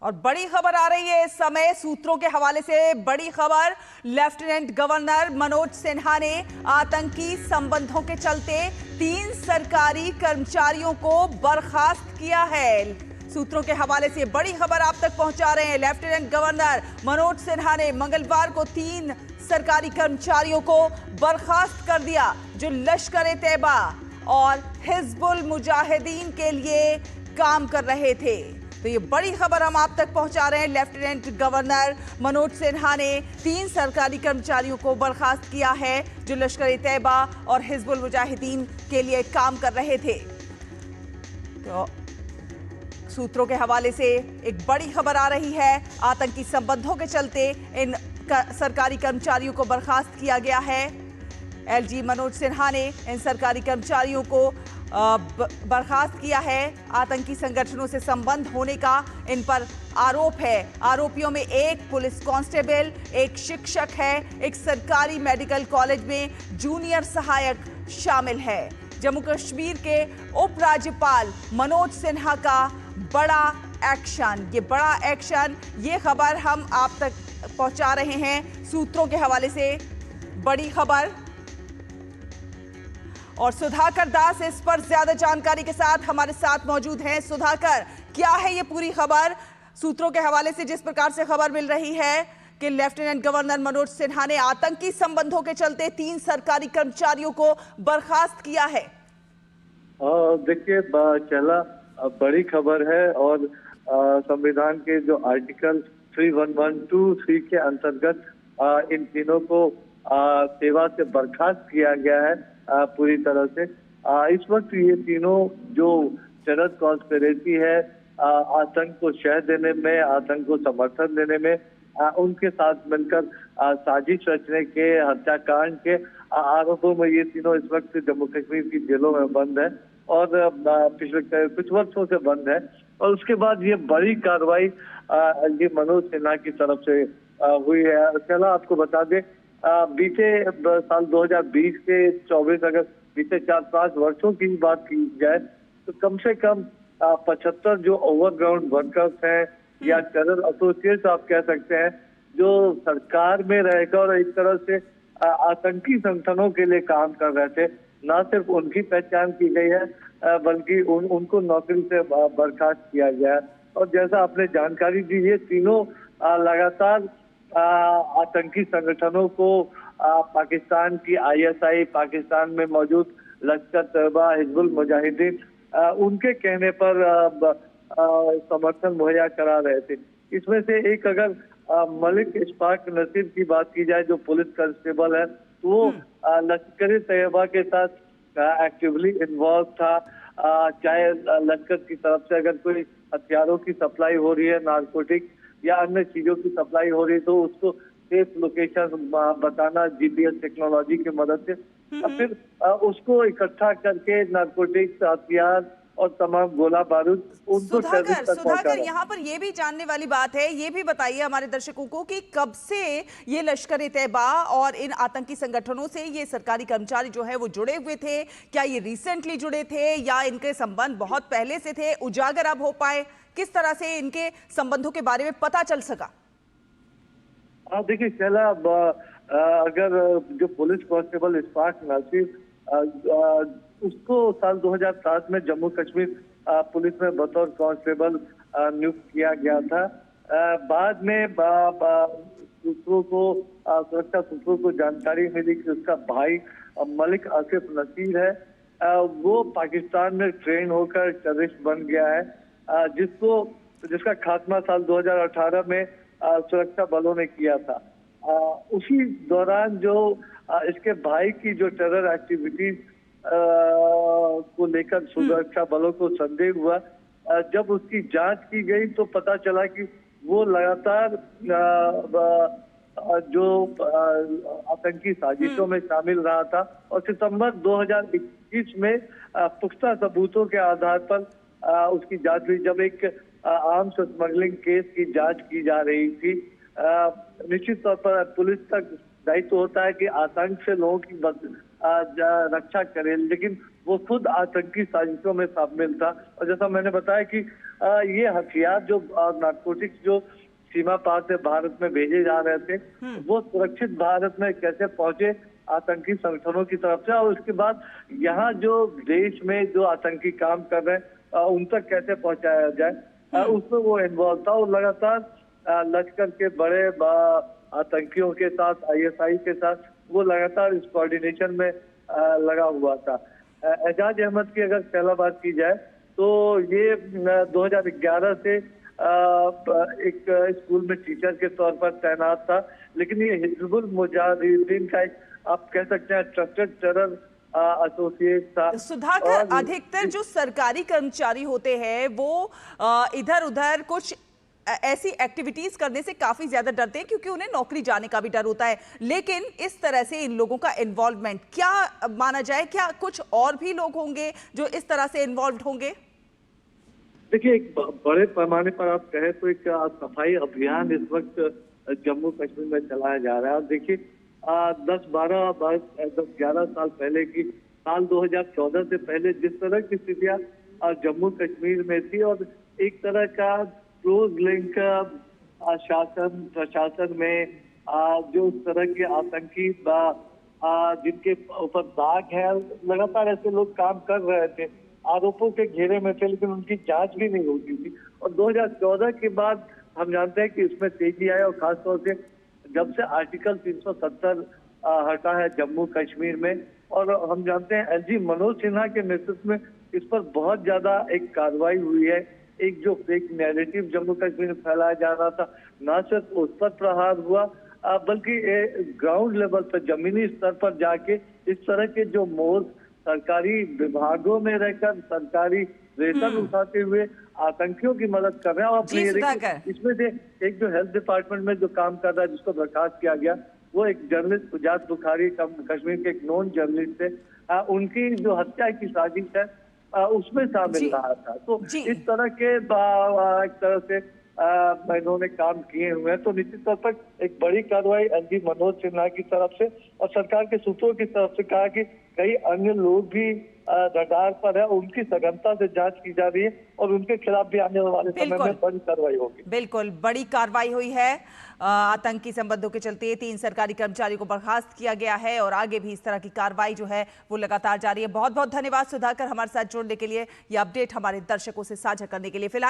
और बड़ी खबर आ रही है इस समय सूत्रों के हवाले से। बड़ी खबर, लेफ्टिनेंट गवर्नर मनोज सिन्हा ने आतंकी संबंधों के चलते 3 सरकारी कर्मचारियों को बर्खास्त किया है। सूत्रों के हवाले से बड़ी खबर आप तक पहुंचा रहे हैं। लेफ्टिनेंट गवर्नर मनोज सिन्हा ने मंगलवार को 3 सरकारी कर्मचारियों को बर्खास्त कर दिया जो लश्कर-ए-तैयबा और हिजबुल मुजाहिदीन के लिए काम कर रहे थे। तो ये बड़ी खबर हम आप तक पहुंचा रहे हैं। लेफ्टिनेंट गवर्नर मनोज सिन्हा ने 3 सरकारी कर्मचारियों को बर्खास्त किया है जो लश्कर-ए-तैयबा और हिजबुल मुजाहिदीन के लिए काम कर रहे थे। तो सूत्रों के हवाले से एक बड़ी खबर आ रही है। आतंकी संबंधों के चलते इन सरकारी कर्मचारियों को बर्खास्त किया गया है। एलजी मनोज सिन्हा ने इन सरकारी कर्मचारियों को बर्खास्त किया है। आतंकी संगठनों से संबंध होने का इन पर आरोप है। आरोपियों में एक पुलिस कांस्टेबल, एक शिक्षक है, एक सरकारी मेडिकल कॉलेज में जूनियर सहायक शामिल है। जम्मू कश्मीर के उपराज्यपाल मनोज सिन्हा का बड़ा एक्शन, ये खबर हम आप तक पहुंचा रहे हैं सूत्रों के हवाले से। बड़ी खबर, और सुधाकर दास इस पर ज्यादा जानकारी के साथ हमारे साथ मौजूद हैं। सुधाकर, क्या है ये पूरी खबर? सूत्रों के हवाले से जिस प्रकार से खबर मिल रही है कि लेफ्टिनेंट गवर्नर मनोज सिन्हा ने आतंकी संबंधों के चलते 3 सरकारी कर्मचारियों को बर्खास्त किया है। देखिए, चला बड़ी खबर है और संविधान के जो आर्टिकल 3112(3) के अंतर्गत इन तीनों को सेवा से बर्खास्त किया गया है पूरी तरह से। इस वक्त ये तीनों जो टेरर कॉन्स्पिरेसी है, आतंक को शह देने में, आतंक को समर्थन देने में, उनके साथ मिलकर साजिश रचने के, हत्याकांड के आरोपों में ये तीनों इस वक्त जम्मू कश्मीर की जेलों में बंद है और पिछले कुछ वर्षों से बंद है। और उसके बाद ये बड़ी कार्रवाई ये मनोज सिन्हा की तरफ से हुई है। चला आपको बता दें, बीते साल 2020 के 24 अगस्त, बीते 4-5 वर्षों की बात की जाए तो कम से कम 75 जो ओवरग्राउंड वर्कर्स हैं या टेरर एसोसिएट्स आप कह सकते हैं, जो सरकार में रहकर और एक तरह से आतंकी संगठनों के लिए काम कर रहे थे, न सिर्फ उनकी पहचान की गई है बल्कि उनको नौकरी से बर्खास्त किया गया है। और जैसा आपने जानकारी दी, ये तीनों लगातार आतंकी संगठनों को, पाकिस्तान की आईएसआई, पाकिस्तान में मौजूद लश्कर-ए-तैयबा, हिजबुल मुजाहिदीन, उनके कहने पर समर्थन मुहैया करा रहे थे। इसमें से एक अगर मलिक इशफाक नसीर की बात की जाए, जो पुलिस कांस्टेबल है, तो वो लश्कर-ए-तैयबा के साथ एक्टिवली इन्वॉल्व था। चाहे लश्कर की तरफ से अगर कोई हथियारों की सप्लाई हो रही है, नारकोटिक या अन्य चीजों की सप्लाई हो रही है, तो उसको सेफ लोकेशन बताना जीपीएस टेक्नोलॉजी की मदद से, और फिर उसको इकट्ठा करके नारकोटिक्स, हथियार और तमाम गोला बारूद उनको सुधाकर, यहाँ पर ये भी जानने वाली बात है, ये भी बताइए हमारे दर्शकों को कि कब से ये लश्कर-ए-तैयबा और इन आतंकी संगठनों से ये सरकारी कर्मचारी जो है वो जुड़े हुए थे? क्या ये रिसेंटली जुड़े थे या इनके संबंध बहुत पहले से थे, उजागर अब हो पाए? किस तरह से इनके संबंधों के बारे में पता चल सका? देखिए, चला अगर जो पुलिस कांस्टेबल इशफाक नसीर, उसको साल 2007 में जम्मू कश्मीर पुलिस में बतौर कांस्टेबल नियुक्त किया गया था। बाद में सूत्रों को, सुरक्षा सूत्रों को जानकारी मिली कि उसका भाई मलिक आसिफ नसीर है, वो पाकिस्तान में ट्रेन होकर टेररिस्ट बन गया है, जिसका खात्मा साल 2018 में सुरक्षा बलों ने किया था। उसी दौरान जो इसके भाई की जो टेरर एक्टिविटीज को लेकर सुरक्षा बलों को संदेह हुआ, जब उसकी जांच की गई तो पता चला कि वो लगातार जो आतंकी साजिशों में शामिल रहा था। और सितंबर 2021 में पुख्ता सबूतों के आधार पर उसकी जांच हुई, जब एक आर्म्स स्मगलिंग केस की जांच की जा रही थी। निश्चित तौर पर पुलिस का दायित्व होता है कि आतंक से लोगों की रक्षा करे, लेकिन वो खुद आतंकी साजिशों में शामिल था। और जैसा मैंने बताया कि ये हथियार जो नारकोटिक्स जो सीमा पार से भारत में भेजे जा रहे थे, वो सुरक्षित भारत में कैसे पहुंचे आतंकी संगठनों की तरफ से, और उसके बाद यहाँ जो देश में जो आतंकी काम कर रहे हैं उन तक कैसे पहुंचाया जाए, उसमें वो इन्वॉल्व था। और लगातार लश्कर के बड़े आतंकियों के साथ, ISI के साथ वो लगातार इस कोऑर्डिनेशन में लगा हुआ था। एजाज अहमद की अगर पहला बात की जाए तो ये 2011 से एक स्कूल में टीचर के तौर पर तैनात था, लेकिन ये हिजबुल मुजाहिदीन का एक आप कह सकते हैं ट्रस्टेड टेरर एसोसिएट था। सुधाकर, अधिकतर जो सरकारी कर्मचारी होते हैं वो इधर उधर कुछ ऐसी एक्टिविटीज करने से काफी ज्यादा डरते हैं, क्योंकि उन्हें नौकरी जाने का भी डर होता है। लेकिन इस तरह से इन लोगों का इन्वॉल्वमेंट क्या माना जाए, क्या कुछ और भी लोग होंगे जो इस तरह से इन्वॉल्व होंगे? देखिए, एक बड़े पैमाने पर आप कहें तो एक सफाई अभियान इस वक्त जम्मू कश्मीर में चलाया जा रहा है। और देखिए 10-11 साल पहले की साल 2014 से पहले जिस तरह की स्थितियां जम्मू कश्मीर में थी, और एक तरह का क्लोज लिंक शासन प्रशासन में जो इस तरह के आतंकी जिनके ऊपर दाग है, लगातार ऐसे लोग काम कर रहे थे, आरोपों के घेरे में थे, लेकिन उनकी जांच भी नहीं होती थी। और 2014 के बाद हम जानते हैं कि इसमें तेजी आई, और खासतौर से जब से आर्टिकल 370 हटा है जम्मू कश्मीर में, और हम जानते हैं LG मनोज सिन्हा के नेतृत्व में इस पर बहुत ज्यादा एक कार्रवाई हुई है। एक जो फेक नैरेटिव जम्मू कश्मीर में फैलाया जा रहा था, न सिर्फ उस पर प्रहार हुआ, बल्कि ग्राउंड लेवल पर, जमीनी स्तर पर जाके इस तरह के जो मोर्च सरकारी विभागों में रहकर सरकारी वेतन उठाते हुए आतंकियों की मदद कर रहे हैं। और इसमें से एक जो हेल्थ डिपार्टमेंट में जो काम कर रहा है, जिसको बर्खास्त किया गया, वो एक जर्नलिस्ट सुजात बुखारी, कश्मीर के एक नॉन जर्नलिस्ट थे, उनकी जो हत्या की साजिश है उसमें शामिल रहा था। तो इस तरह के एक तरह से इन्होंने काम किए हुए हैं। तो निश्चित तौर पर एक बड़ी कार्रवाई LG मनोज सिन्हा की तरफ से और सरकार के सूत्रों की तरफ से कहा कि कई अन्य लोग भी रडार पर है, उनकी सघनता से जांच की जा रही है, और उनके खिलाफ भी आने वाले समय में बड़ी कार्रवाई होगी। बिल्कुल, बड़ी कार्रवाई हुई है। आतंकी संबंधों के चलते 3 सरकारी कर्मचारियों को बर्खास्त किया गया है, और आगे भी इस तरह की कार्रवाई जो है वो लगातार जारी है। बहुत बहुत धन्यवाद सुधाकर, हमारे साथ जुड़ने के लिए, ये अपडेट हमारे दर्शकों से साझा करने के लिए। फिलहाल